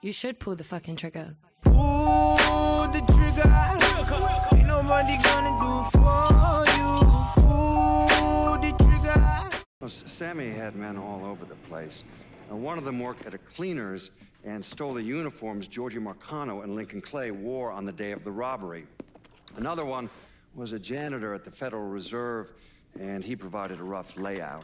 You should pull the fucking trigger. Pull the trigger. Ain't nobody gonna do for you. Pull the trigger. Well, Sammy had men all over the place. One of them worked at a cleaner's and stole the uniforms Georgie Marcano and Lincoln Clay wore on the day of the robbery. Another one was a janitor at the Federal Reserve, and he provided a rough layout.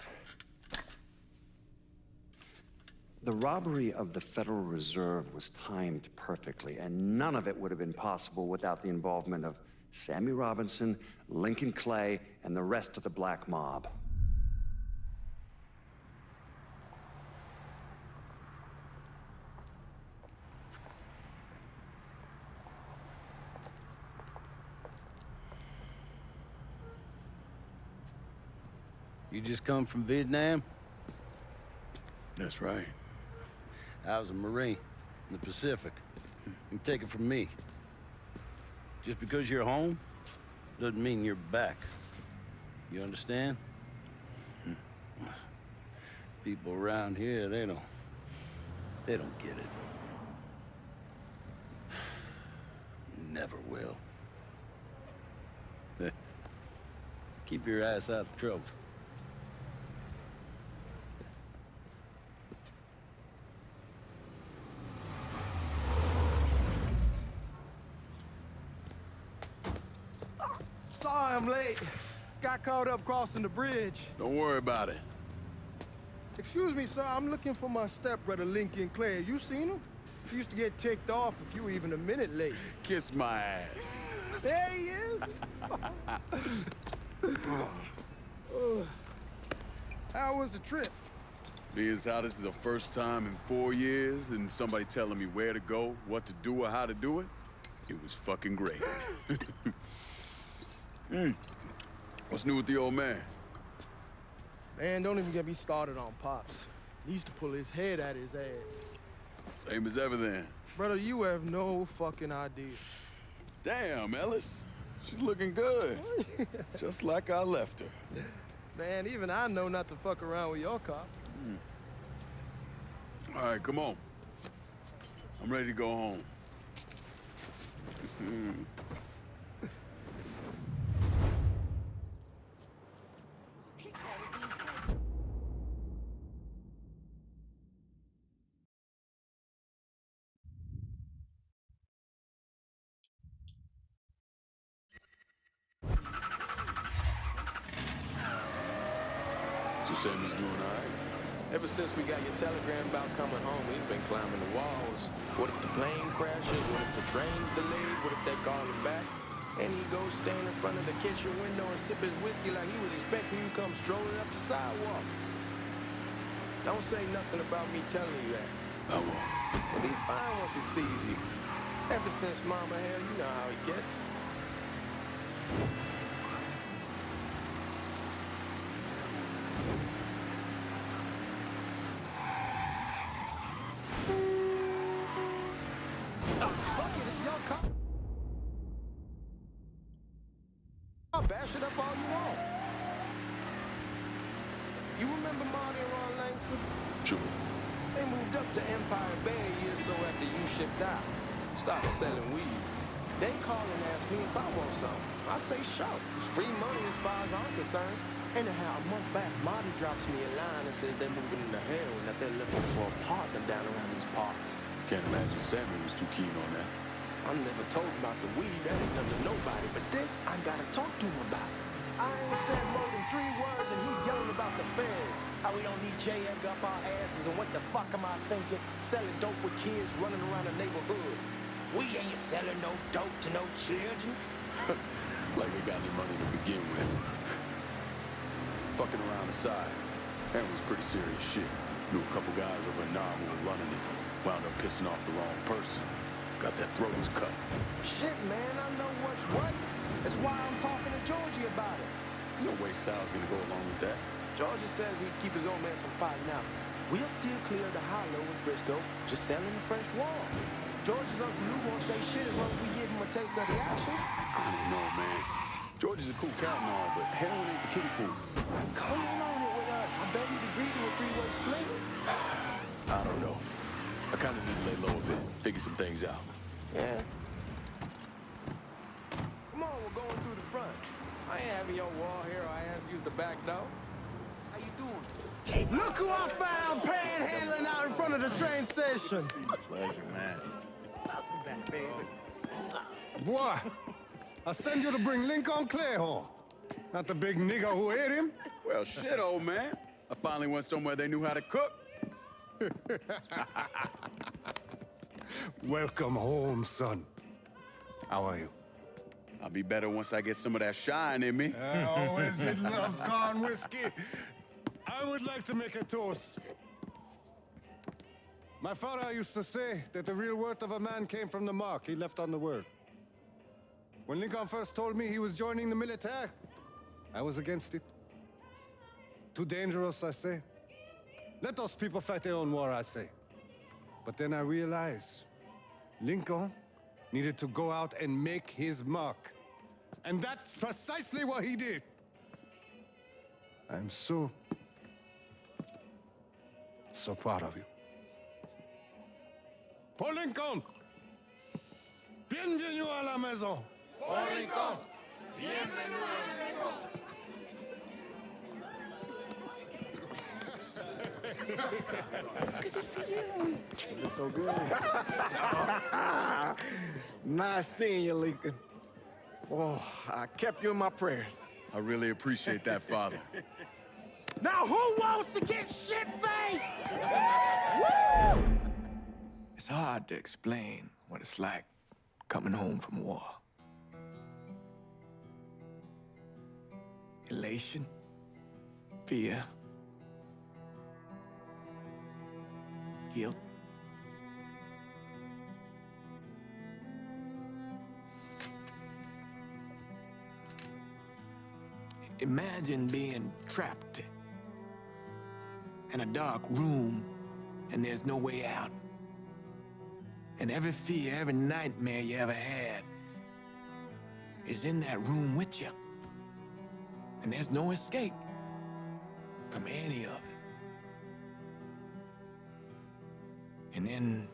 The robbery of the Federal Reserve was timed perfectly, and none of it would have been possible without the involvement of Sammy Robinson, Lincoln Clay, and the rest of the black mob. You just come from Vietnam? That's right. I was a Marine in the Pacific. You take it from me. Just because you're home doesn't mean you're back. You understand? People around here, they don't get it. Never will. Keep your ass out of trouble. Sorry I'm late. Got caught up crossing the bridge. Don't worry about it. Excuse me, sir. I'm looking for my stepbrother, Lincoln Clay. You seen him? He used to get ticked off if you were even a minute late. Kiss my ass. There he is. How was the trip? Being how this is the first time in 4 years and somebody telling me where to go, what to do, or how to do it, it was fucking great. What's new with the old man? Man, don't even get me started on Pops. He used to pull his head out his ass. Same as ever then. Brother, you have no fucking idea. Damn, Ellis. She's looking good. Just like I left her. Man, even I know not to fuck around with your cop. All right, come on. I'm ready to go home. So Sammy's doing all right? Ever since we got your telegram about coming home, we've been climbing the walls. What if the plane crashes? What if the train's delayed? What if they call him back? And he goes stand in front of the kitchen window and sip his whiskey like he was expecting you to come strolling up the sidewalk. Don't say nothing about me telling you that. I won't. He'll be fine once he sees you. Ever since Mama Hell, you know how he gets. Bash it up all you want. You remember Marty and Ron Langford? Sure. They moved up to Empire Bay a year or so after you shipped out. Started selling weed. They call and ask me if I want some. I say sure. It's free money as far as I'm concerned. Anyhow, a month back, Marty drops me a line and says they're moving into hell and that they're looking for a partner down around these parts. Can't imagine Sammy was too keen on that. I never told him about the weed, that ain't nothing to nobody, but this, I gotta talk to him about. I ain't said more than 3 words and he's yelling about the feds. How we don't need J.Egg up our asses and what the fuck am I thinking? Selling dope with kids running around the neighborhood. We ain't selling no dope to no children. Like they got any money to begin with. Fucking around the side. That was pretty serious shit. Knew a couple guys over in Nam who were running it. Wound up pissing off the wrong person. Got their throats cut. Shit, man, I know what's what. That's why I'm talking to Georgie about it. There's no way Sal's gonna go along with that. Georgie says he'd keep his old man from fighting out. We'll still clear the hollow in Frisco, just selling the French wall. George's Uncle Lou won't say shit as long as we give him a taste of the action. I don't know, man. George is a cool cat and all, but heroin ain't the kiddie pool. Come in on it with us. I bet he'd agree to a 3-way split. I don't know. I kinda need to lay low a bit. figure some things out. Yeah. Come on, we're going through the front. I ain't having your wall here or I ask use the back door. How you doing? Look who I found panhandling out in front of the train station. Pleasure, man. Boy, I send you to bring Lincoln Clay home. Not the big nigga who ate him. Well, shit, old man. I finally went somewhere they knew how to cook. Welcome home, son. How are you? I'll be better once I get some of that shine in me. I always did love corn whiskey. I would like to make a toast. My father used to say that the real worth of a man came from the mark he left on the world. When Lincoln first told me he was joining the military, I was against it. Too dangerous, I say. Let those people fight their own war, I say. But then I realized Lincoln needed to go out and make his mark. And that's precisely what he did. I'm so proud of you. Paul Lincoln! Bienvenue à la maison! Paul Lincoln, bienvenue à la maison. Looks so good. Nice seeing you, Lincoln. Oh, I kept you in my prayers. I really appreciate that, Father. Now who wants to get shit-faced? It's hard to explain what it's like coming home from war. Elation, fear, guilt. Imagine being trapped in a dark room and there's no way out. And every fear, every nightmare you ever had is in that room with you. And there's no escape from any of it. And then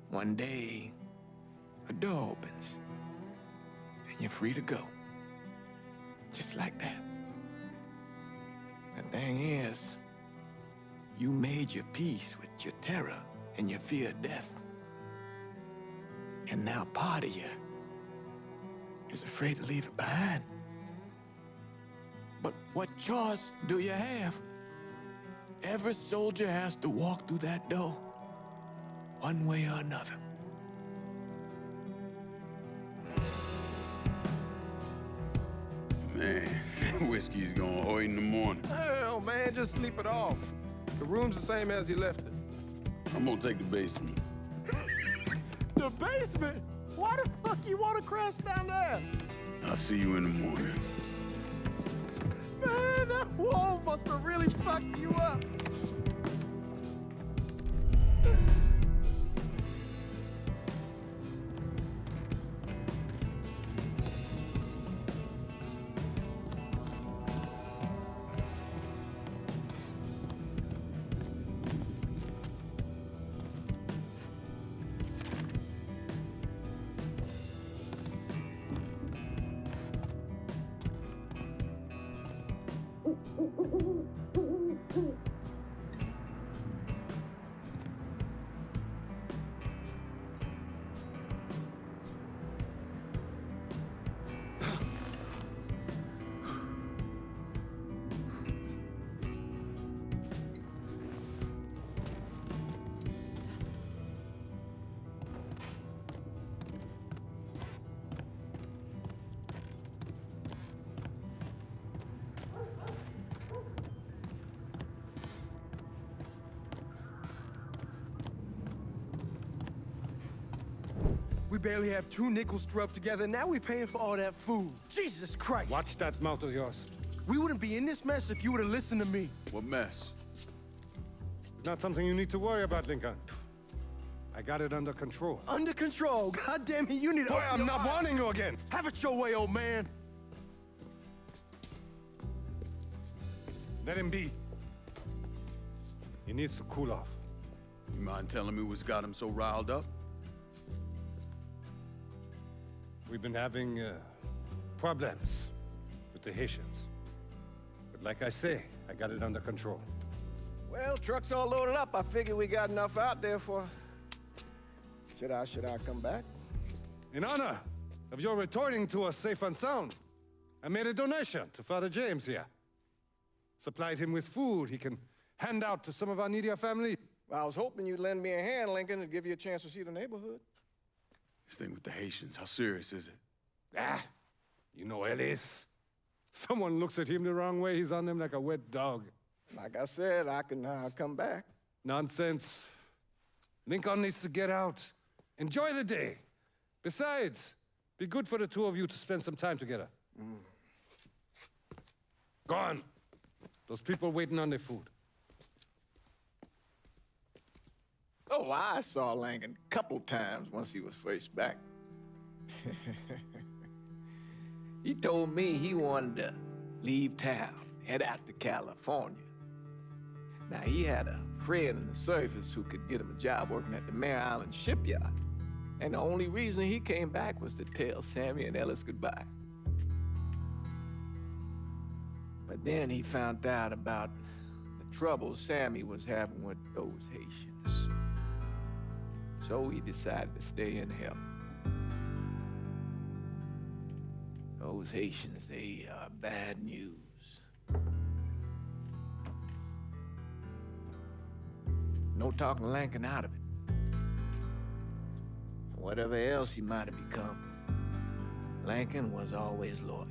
one day, a door opens and you're free to go. Just like that. The thing is, you made your peace with your terror and your fear of death. And now part of you is afraid to leave it behind. But what choice do you have? Every soldier has to walk through that door, one way or another. Man, whiskey's gonna hoy in the morning. Hell, man, just sleep it off. The room's the same as you left it. I'm gonna take the basement. The basement? Why the fuck you want to crash down there? I'll see you in the morning. Man, that wall must have really fucked you up. We barely have 2 nickels to rub together, now we're paying for all that food. Jesus Christ! Watch that mouth of yours. We wouldn't be in this mess if you would have listened to me. What mess? It's not something you need to worry about, Lincoln. I got it under control. Under control. God damn it, you need to... Boy, I'm not warning you again. Have it your way, old man. Let him be. He needs to cool off. You mind telling me what's got him so riled up? We've been having problems with the Haitians. But like I say, I got it under control. Well, truck's all loaded up. I figure we got enough out there for... Should I come back? In honor of your returning to us safe and sound, I made a donation to Father James here. Supplied him with food he can hand out to some of our needier family. Well, I was hoping you'd lend me a hand, Lincoln, and give you a chance to see the neighborhood. This thing with the Haitians, how serious is it? Ah, you know Ellis. Someone looks at him the wrong way, he's on them like a wet dog. Like I said, I can come back. Nonsense. Lincoln needs to get out. Enjoy the day. Besides, be good for the two of you to spend some time together. Go on. Those people waiting on their food. Oh, I saw Lincoln a couple times once he was first back. He told me he wanted to leave town, head out to California. Now, he had a friend in the service who could get him a job working at the Mare Island shipyard. And the only reason he came back was to tell Sammy and Ellis goodbye. But then he found out about the trouble Sammy was having with those Haitians. So he decided to stay and help. Those Haitians, they are bad news. No talking Lincoln out of it. Whatever else he might have become, Lincoln was always loyal.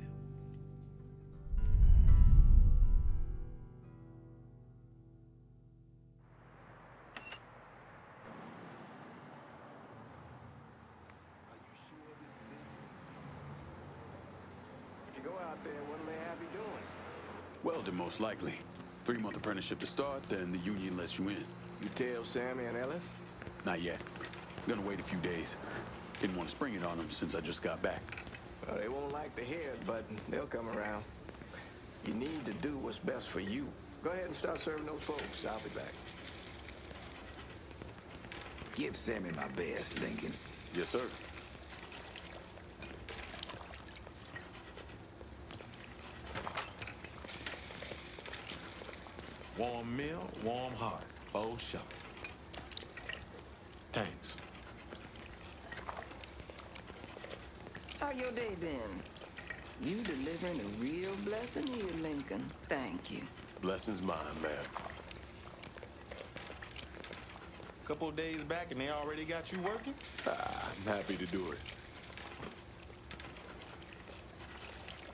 If you go out there, what'll they have you doing? Welding, most likely. 3-month apprenticeship to start, then the union lets you in. You tell Sammy and Ellis? Not yet. Gonna wait a few days. Didn't want to spring it on them since I just got back. Well, they won't like to hear it, but they'll come around. You need to do what's best for you. Go ahead and start serving those folks. I'll be back. Give Sammy my best, Lincoln. Yes, sir. Warm meal, warm heart, full shot. Thanks. How your day been? You delivering a real blessing here, Lincoln. Thank you. Blessings mine, ma'am. Couple of days back and they already got you working? I'm happy to do it.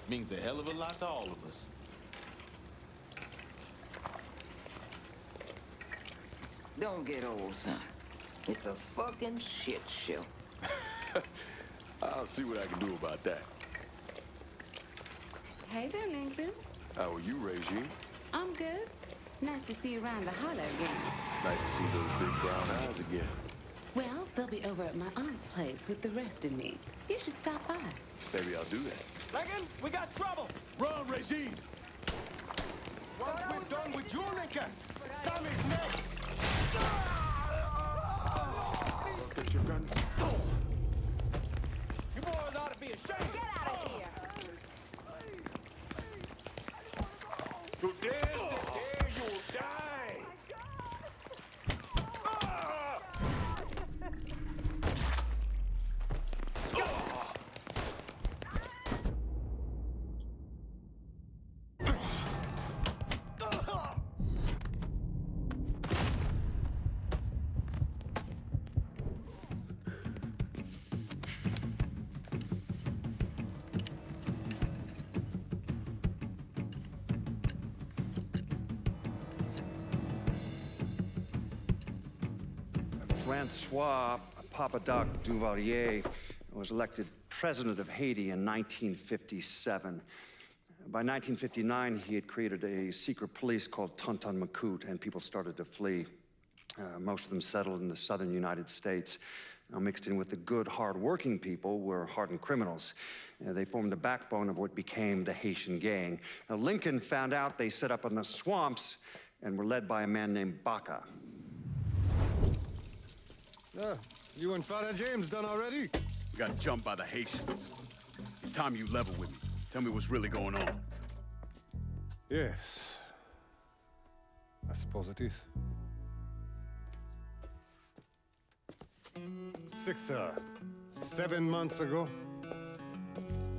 Means a hell of a lot to all of us. Don't get old, son. It's a fucking shit show. I'll see what I can do about that. Hey there, Lincoln. How are you, Regine? I'm good. Nice to see you around the holler again. Nice to see those big brown eyes again. Well, they'll be over at my aunt's place with the rest of me. You should stop by. Maybe I'll do that. Lincoln, we got trouble! Run, Regine! Once we're done with you, Lincoln, Sammy's next! Get your guns. You boys ought to be ashamed! Get out of here! Today's the day you'll die. Francois Papadoc Duvalier was elected president of Haiti in 1957. By 1959, he had created a secret police called Tonton Macoute, and people started to flee. Most of them settled in the southern United States. Now, mixed in with the good, hard-working people were hardened criminals. They formed the backbone of what became the Haitian gang. Now, Lincoln found out they set up in the swamps and were led by a man named Baca. You and Father James done already? Got jumped by the Haitians. It's time you level with me. Tell me what's really going on. Yes. I suppose it is. 7 months ago,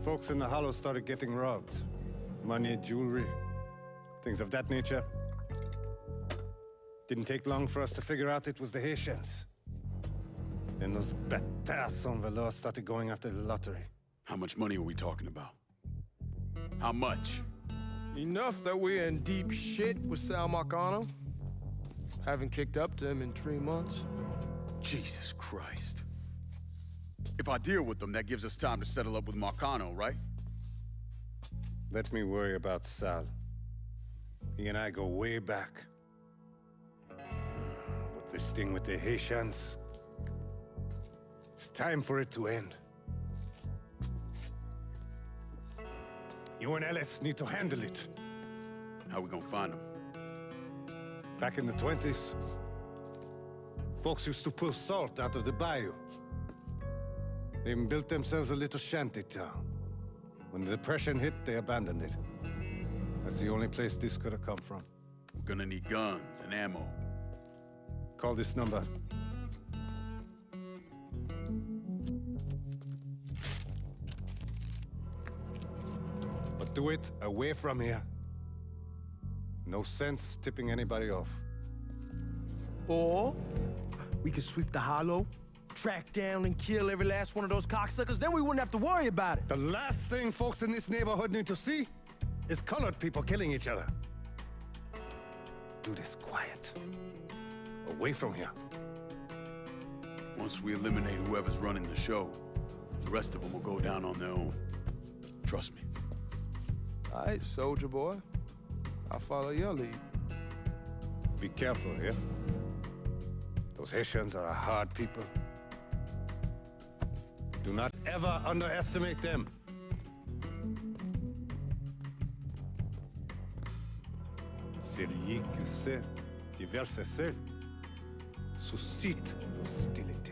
folks in the Hollow started getting robbed. Money, jewelry, things of that nature. Didn't take long for us to figure out it was the Haitians. Then those bâtards on velours started going after the lottery. How much money are we talking about? How much? Enough that we're in deep shit with Sal Marcano. Haven't kicked up to him in 3 months. Jesus Christ. If I deal with them, that gives us time to settle up with Marcano, right? Let me worry about Sal. He and I go way back. But this thing with the Haitians, it's time for it to end. You and Ellis need to handle it. How we gonna find them? Back in the 20s, folks used to pull salt out of the bayou. They even built themselves a little shanty town. When the Depression hit, they abandoned it. That's the only place this could have come from. We're gonna need guns and ammo. Call this number. But do it away from here. No sense tipping anybody off. Or we could sweep the Hollow, track down and kill every last one of those cocksuckers, then we wouldn't have to worry about it. The last thing folks in this neighborhood need to see is colored people killing each other. Do this quiet. Away from here. Once we eliminate whoever's running the show, the rest of them will go down on their own. Trust me. All right, soldier boy. I'll follow your lead. Be careful here. Those Haitians are a hard people. Do not ever underestimate them. Celui qui sait diverser suscite l'hostilité.